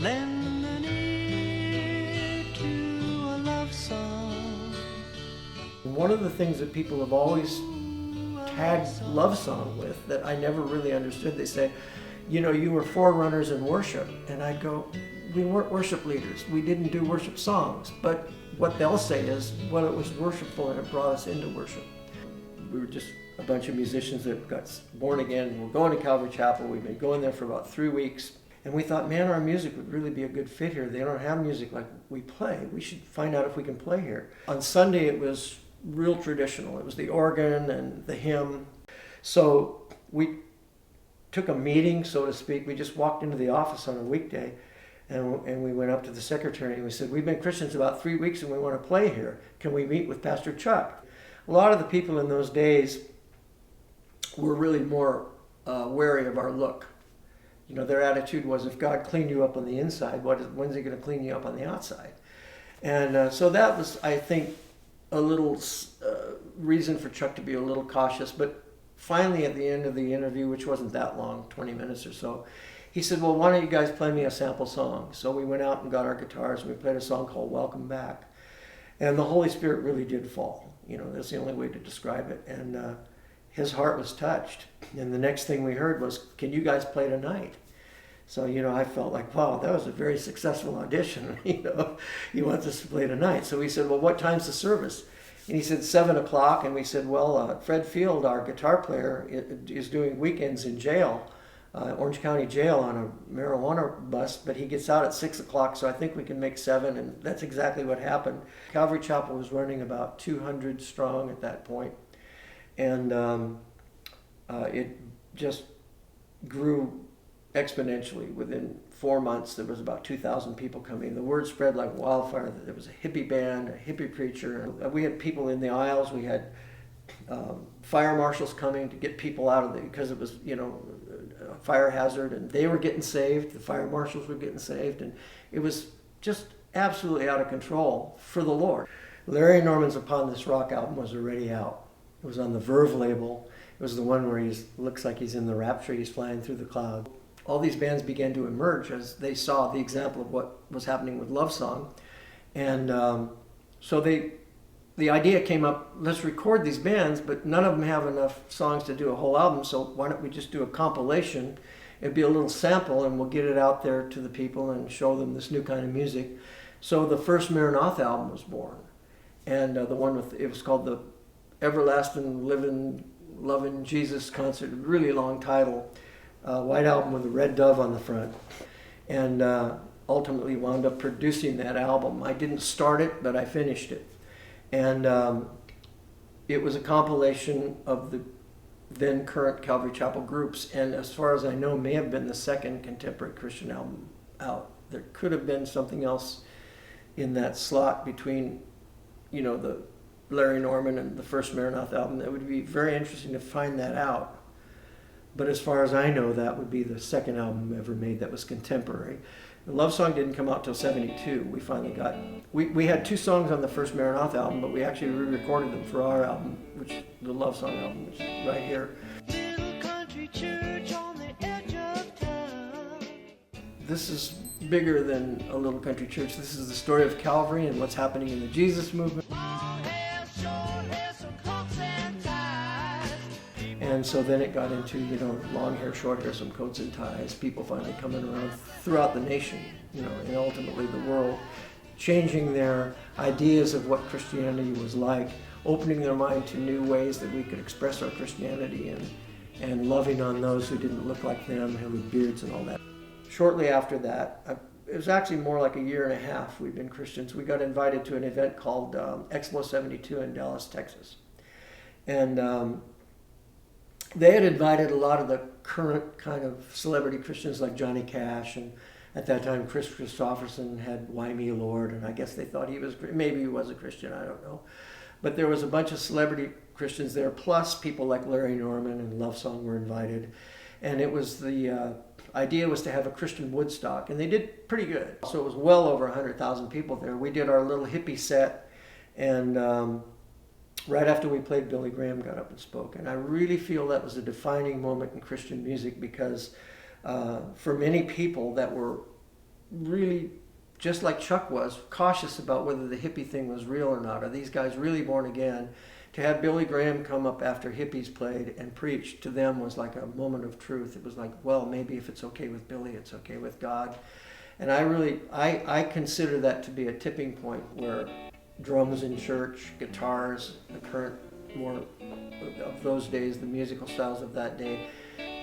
Lend an ear to a love song. One of the things that people have always tagged love song with that I never really understood, they say, you know, you were forerunners in worship. And I'd go, we weren't worship leaders. We didn't do worship songs. But what they'll say is, well, it was worshipful and it brought us into worship. We were just a bunch of musicians that got born again. We're going to Calvary Chapel. We've been going there for about 3 weeks. And we thought, man, our music would really be a good fit here. They don't have music like we play. We should find out if we can play here. On Sunday, it was real traditional. It was the organ and the hymn. So we took a meeting, so to speak. We just walked into the office on a weekday, and we went up to the secretary and we said, we've been Christians about 3 weeks and we want to play here. Can we meet with Pastor Chuck? A lot of the people in those days were really more wary of our look. You know, their attitude was, if God cleaned you up on the inside, when's he going to clean you up on the outside? And so that was, I think, a little reason for Chuck to be a little cautious. But finally, at the end of the interview, which wasn't that long, 20 minutes or so, he said, well, why don't you guys play me a sample song? So we went out and got our guitars and we played a song called Welcome Back. And the Holy Spirit really did fall. You know, that's the only way to describe it. And his heart was touched. And the next thing we heard was, can you guys play tonight? So, you know, I felt like, wow, that was a very successful audition. You know, he wants us to play tonight. So we said, well, what time's the service? And he said 7 o'clock. And we said, well, Fred Field, our guitar player, is doing weekends in jail, Orange County Jail, on a marijuana bust, but he gets out at 6 o'clock, so I think we can make 7, and that's exactly what happened. Calvary Chapel was running about 200 strong at that point, and it just grew exponentially. Within 4 months, there was about 2,000 people coming. The word spread like wildfire that there was a hippie band, a hippie preacher. We had people in the aisles. We had fire marshals coming to get people out of because it was, you know, a fire hazard, and they were getting saved. The fire marshals were getting saved, and it was just absolutely out of control for the Lord. Larry Norman's Upon This Rock album was already out. It was on the Verve label. It was the one where he looks like he's in the rapture. He's flying through the cloud. All these bands began to emerge as they saw the example of what was happening with Love Song, and so the idea came up, let's record these bands, but none of them have enough songs to do a whole album, so why don't we just do a compilation? It'd be a little sample, and we'll get it out there to the people and show them this new kind of music. So the first Maranatha album was born, and the one with, it was called the Everlasting Living Loving Jesus Concert, really long title, white album with a red dove on the front, and ultimately wound up producing that album. I didn't start it, but I finished it. And it was a compilation of the then current Calvary Chapel groups, and as far as I know, may have been the second contemporary Christian album out. There could have been something else in that slot between, you know, the Larry Norman and the first Maranatha album. That would be very interesting to find that out. But as far as I know, that would be the second album ever made that was contemporary. The Love Song didn't come out till 72. We finally got, we had 2 songs on the first Maranatha album, but we actually re-recorded them for our album, which the Love Song album, which is right here. Little country church on the edge of town. This is bigger than a little country church. This is the story of Calvary and what's happening in the Jesus movement. Long hair, short hair, some coats and ties. And so then it got into, you know, long hair, short hair, some coats and ties, people finally coming around throughout the nation, you know, and ultimately the world, changing their ideas of what Christianity was like, opening their mind to new ways that we could express our Christianity, and loving on those who didn't look like them, who had beards and all that. Shortly after that, it was actually more like a year and a half we'd been Christians, we got invited to an event called Expo 72 in Dallas, Texas. And they had invited a lot of the current kind of celebrity Christians like Johnny Cash, and at that time Chris Christopherson had Why Me Lord, and I guess they thought he was, maybe he was a Christian, I don't know. But there was a bunch of celebrity Christians there, plus people like Larry Norman and Love Song were invited. And it was the idea was to have a Christian Woodstock, and they did pretty good. So it was well over 100,000 people there. We did our little hippie set, and right after we played, Billy Graham got up and spoke. And I really feel that was a defining moment in Christian music, because for many people that were really, just like Chuck was, cautious about whether the hippie thing was real or not. Are these guys really born again? To have Billy Graham come up after hippies played and preach to them was like a moment of truth. It was like, well, maybe if it's okay with Billy, it's okay with God. And I consider that to be a tipping point where drums in church, guitars, the current more of those days, the musical styles of that day,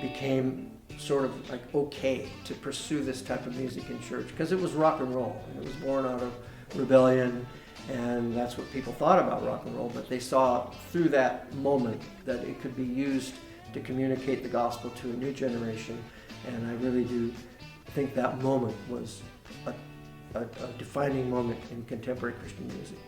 became sort of like okay to pursue this type of music in church because it was rock and roll. And it was born out of rebellion, and that's what people thought about rock and roll, but they saw through that moment that it could be used to communicate the gospel to a new generation, and I really do think that moment was a defining moment in contemporary Christian music.